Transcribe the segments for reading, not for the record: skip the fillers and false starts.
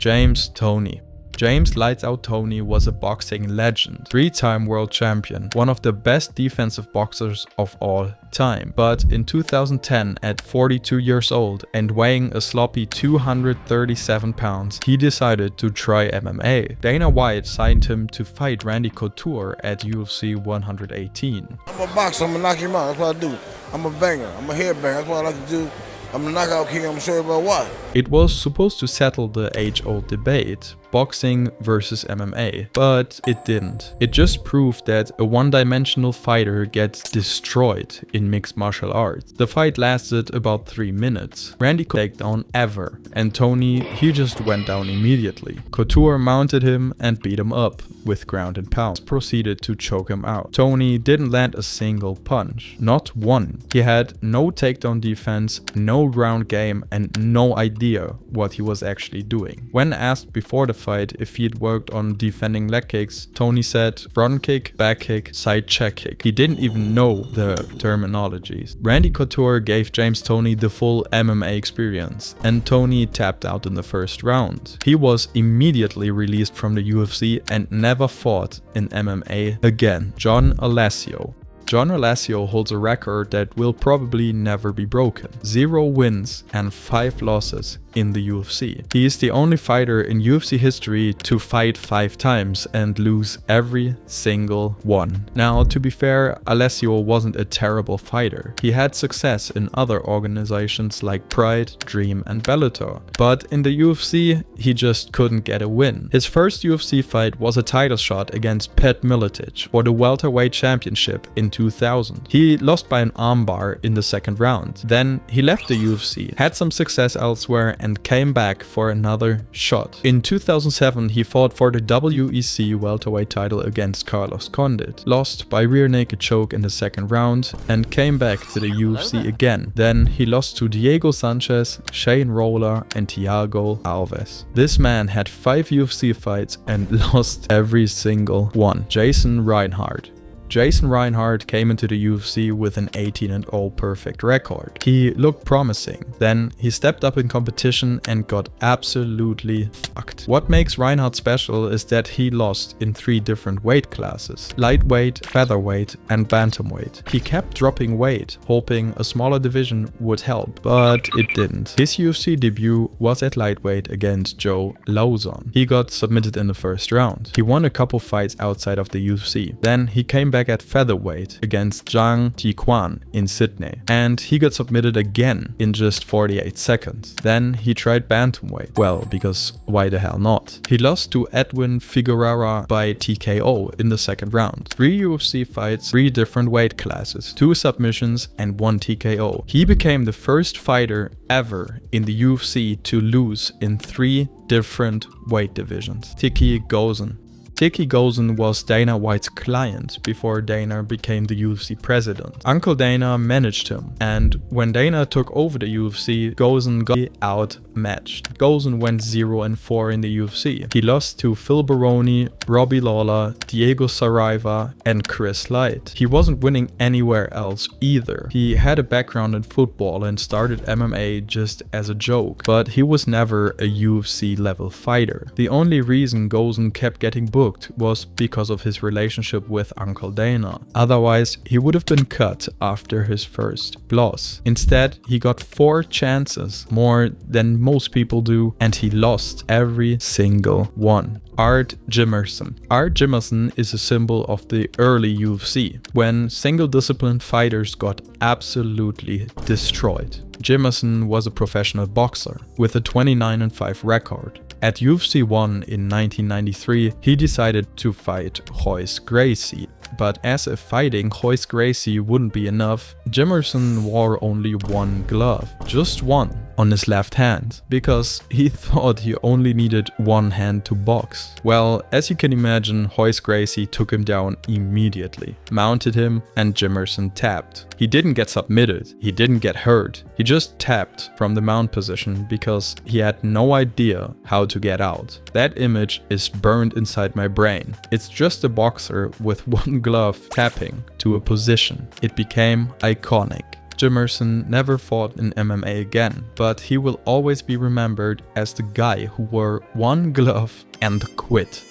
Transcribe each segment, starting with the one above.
James Toney. James Lights Out Toney was a boxing legend, 3-time world champion, one of the best defensive boxers of all time. But in 2010, at 42 years old and weighing a sloppy 237 pounds, he decided to try MMA. Dana White signed him to fight Randy Couture at UFC 118. I'm a boxer, I'm gonna knock him out, that's what I do. I'm a banger, I'm a headbanger, that's what I like to do. I'm a knockout king, I'm sure about why. It was supposed to settle the age-old debate, boxing versus MMA, but it didn't. It just proved that a one-dimensional fighter gets destroyed in mixed martial arts. The fight lasted about 3 minutes. Randy couldn't take down ever, and Toney, he just went down immediately. Couture mounted him and beat him up with ground and pound, proceeded to choke him out. Toney didn't land a single punch, not one. He had no takedown defense, no ground game, and no idea what he was actually doing. When asked before the fight if he had worked on defending leg kicks, Toney said front kick, back kick, side check kick. He didn't even know the terminologies. Randy Couture gave James Toney the full MMA experience, and Toney tapped out in the first round. He was immediately released from the UFC and never fought in MMA again. Alessio. Alessio holds a record that will probably never be broken. 0 wins and 5 losses in the UFC. He is the only fighter in UFC history to fight 5 times and lose every single one. Now, to be fair, Alessio wasn't a terrible fighter. He had success in other organizations like Pride, Dream and Bellator. But in the UFC, he just couldn't get a win. His first UFC fight was a title shot against Pat Miletich for the welterweight championship in 2000. He lost by an armbar in the second round. Then he left the UFC, had some success elsewhere and came back for another shot. In 2007, he fought for the WEC welterweight title against Carlos Condit, lost by rear naked choke in the second round and came back to the UFC again. Then he lost to Diego Sanchez, Shane Roller and Thiago Alves. This man had 5 UFC fights and lost every single one. Reinhardt. Jason Reinhardt came into the UFC with an 18-0 perfect record. He looked promising. Then he stepped up in competition and got absolutely fucked. What makes Reinhardt special is that he lost in 3 different weight classes: lightweight, featherweight and bantamweight. He kept dropping weight, hoping a smaller division would help, but it didn't. His UFC debut was at lightweight against Joe Ghosn. He got submitted in the first round. He won a couple fights outside of the UFC. Then he came back at featherweight against Zhang Tiquan in Sydney, and he got submitted again in just 48 seconds. Then he tried bantamweight, well, because why the hell not? He lost to Edwin Figueroa by TKO in the second round. 3 UFC fights, 3 different weight classes, 2 submissions and 1 TKO. He became the first fighter ever in the UFC to lose in 3 different weight divisions. Tiki Ghosn. Tiki Ghosn was Dana White's client before Dana became the UFC president. Uncle Dana managed him, and when Dana took over the UFC, Ghosn got outmatched. Ghosn went 0-4 in the UFC. He lost to Phil Baroni, Robbie Lawler, Diego Saraiva and Chris Light. He wasn't winning anywhere else either. He had a background in football and started MMA just as a joke, but he was never a UFC level fighter. The only reason Ghosn kept getting booked was because of his relationship with Uncle Dana. Otherwise, he would have been cut after his first loss. Instead, he got 4 chances, more than most people do, and he lost every single one. Art Jimmerson. Art Jimmerson is a symbol of the early UFC, when single discipline fighters got absolutely destroyed. Jimmerson was a professional boxer with a 29-5 record. At UFC 1 in 1993, he decided to fight Royce Gracie. But as if fighting Royce Gracie wouldn't be enough, Jimmerson wore only 1 glove, just 1, on his left hand, because he thought he only needed 1 hand to box. Well, as you can imagine, Royce Gracie took him down immediately, mounted him, and Jimmerson tapped. He didn't get submitted, he didn't get hurt, he just tapped from the mount position because he had no idea how to get out. That image is burned inside my brain. It's just a boxer with 1 glove tapping to a position. It became iconic. Jimmerson never fought in MMA again, but he will always be remembered as the guy who wore one glove and quit.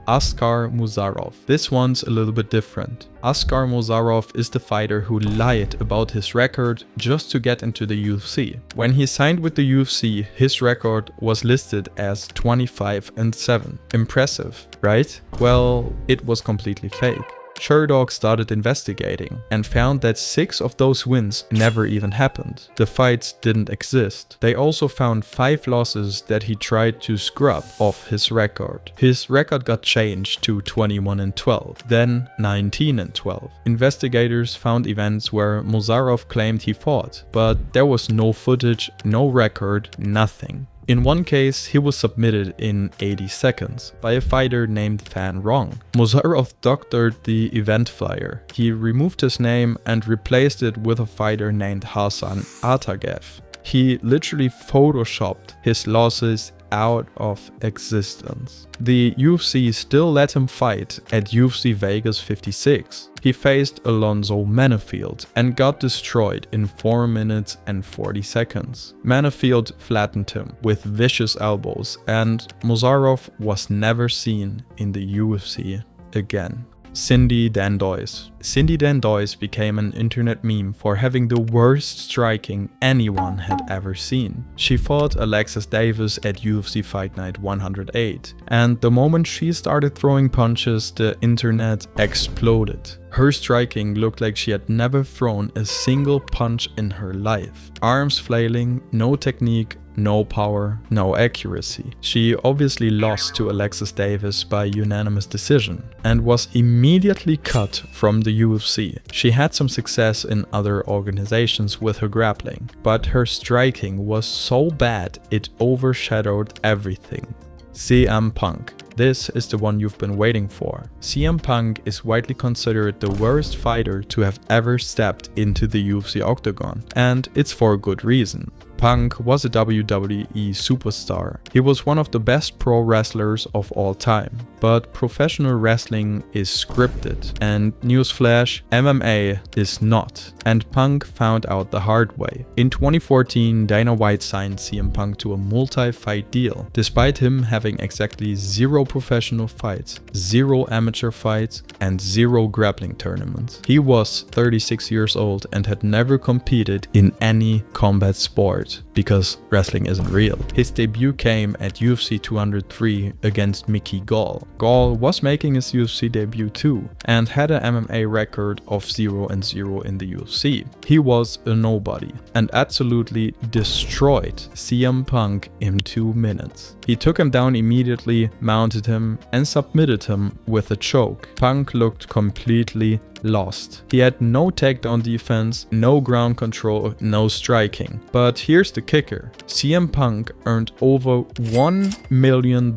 Askar Mozharov. This one's a little bit different. Askar Mozharov is the fighter who lied about his record just to get into the UFC. When he signed with the UFC, his record was listed as 25-7. Impressive, right? Well, it was completely fake. Sherdog started investigating and found that 6 of those wins never even happened. The fights didn't exist. They also found 5 losses that he tried to scrub off his record. His record got changed to 21-12, then 19-12. Investigators found events where Mozharov claimed he fought, but there was no footage, no record, nothing. In one case, he was submitted in 80 seconds by a fighter named Fan Rong. Mozharov doctored the event flyer. He removed his name and replaced it with a fighter named Hassan Atagev. He literally photoshopped his losses out of existence. The UFC still let him fight at UFC Vegas 56. He faced Alonzo Manafield and got destroyed in 4 minutes and 40 seconds. Manafield flattened him with vicious elbows, and Mozharov was never seen in the UFC again. Cindy Dandois. Cindy Dandois became an internet meme for having the worst striking anyone had ever seen. She fought Alexis Davis at UFC Fight Night 108, and the moment she started throwing punches, the internet exploded. Her striking looked like she had never thrown a single punch in her life. Arms flailing, no technique, no power, no accuracy. She obviously lost to Alexis Davis by unanimous decision and was immediately cut from the UFC. She had some success in other organizations with her grappling, but her striking was so bad it overshadowed everything. CM Punk. This is the one you've been waiting for. CM Punk is widely considered the worst fighter to have ever stepped into the UFC octagon, and it's for a good reason. Punk was a WWE superstar. He was one of the best pro wrestlers of all time. But professional wrestling is scripted, and newsflash, MMA is not. And Punk found out the hard way. In 2014, Dana White signed CM Punk to a multi-fight deal, despite him having exactly 0 professional fights, 0 amateur fights, and 0 grappling tournaments. He was 36 years old and had never competed in any combat sport, because wrestling isn't real. His debut came at UFC 203 against Mickey Gall. Gall was making his UFC debut too, and had an MMA record of 0-0 in the UFC. He was a nobody, and absolutely destroyed CM Punk in 2 minutes. He took him down immediately, mounted him, and submitted him with a choke. Punk looked completely lost. He had no takedown defense, no ground control, no striking. But here's the kicker. CM Punk earned over $1 million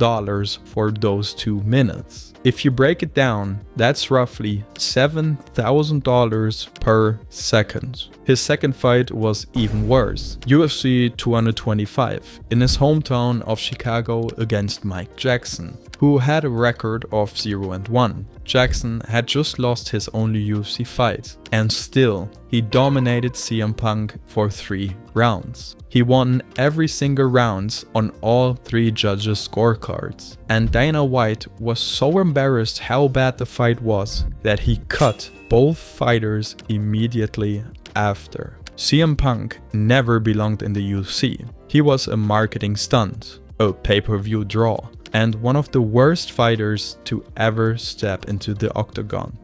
for those 2 minutes. If you break it down, that's roughly $7,000 per second. His second fight was even worse. UFC 225 in his hometown of Chicago against Mike Jackson, who had a record of 0-1. Jackson had just lost his only UFC fight, and still, he dominated CM Punk for 3 rounds. He won every single round on all 3 judges' scorecards. And Dana White was so embarrassed how bad the fight was that he cut both fighters immediately after. CM Punk never belonged in the UFC. He was a marketing stunt, a pay-per-view draw, and one of the worst fighters to ever step into the octagon.